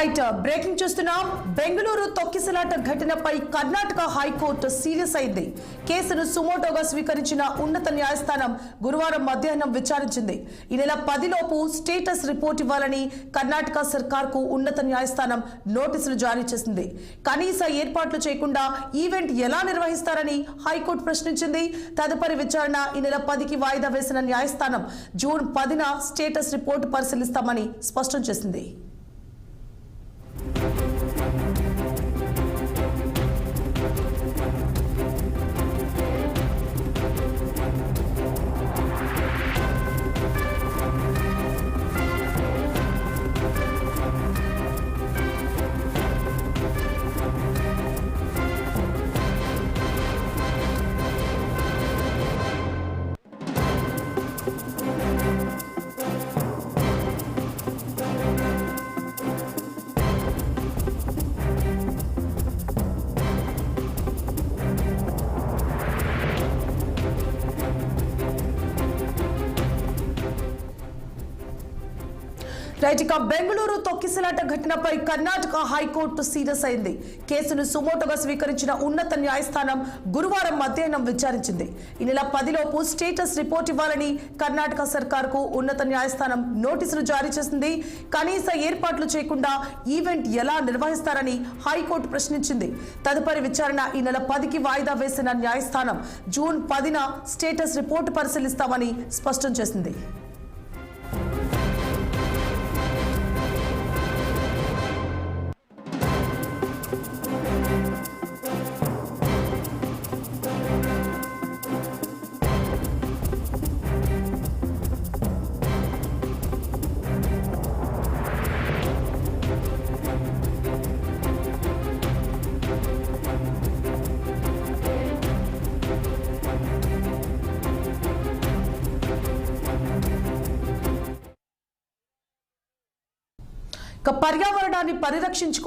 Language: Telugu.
రైట్ బ్రేకింగ్ చూస్తున్నాం. బెంగళూరు తొక్కిసలాట ఘటనపై కర్ణాటక హైకోర్టు సీరియస్ అయింది. కేసును సుమోటోగా స్వీకరించిన ఉన్నత న్యాయస్థానం గురువారం మధ్యాహ్నం విచారించింది. ఈ నెల 10 లోపు స్టేటస్ రిపోర్ట్ ఇవ్వాలని కర్ణాటక సర్కార్కు ఉన్నత న్యాయస్థానం నోటీసులు జారీ చేసింది. కనీస ఏర్పాట్లు చేయకుండా ఈవెంట్ ఎలా నిర్వహిస్తారని హైకోర్టు ప్రశ్నించింది. తదుపరి విచారణ ఈ నెల 10కి వాయిదా వేసిన న్యాయస్థానం జూన్ 10న స్టేటస్ రిపోర్టు పరిశీలిస్తామని స్పష్టం చేసింది. రైట్గా బెంగళూరు తొక్కిసలాట ఘటనపై కర్ణాటక హైకోర్టు సీరియస్ అయింది. కేసును సుమోటోగా స్వీకరించిన ఉన్నత న్యాయస్థానం గురువారం మధ్యాహ్నం విచారించింది. ఈ నెల 10 లోపు స్టేటస్ రిపోర్ట్ ఇవ్వాలని కర్ణాటక సర్కార్కు ఉన్నత న్యాయస్థానం నోటీసులు జారీ చేసింది. కనీస ఏర్పాట్లు చేయకుండా ఈవెంట్ ఎలా నిర్వహిస్తారని హైకోర్టు ప్రశ్నించింది. తదుపరి విచారణ ఈ నెల 10కి వాయిదా వేసిన న్యాయస్థానం జూన్ 10న స్టేటస్ రిపోర్టు పరిశీలిస్తామని స్పష్టం చేసింది. పర్యావరణాన్ని పరిరక్షించుకుని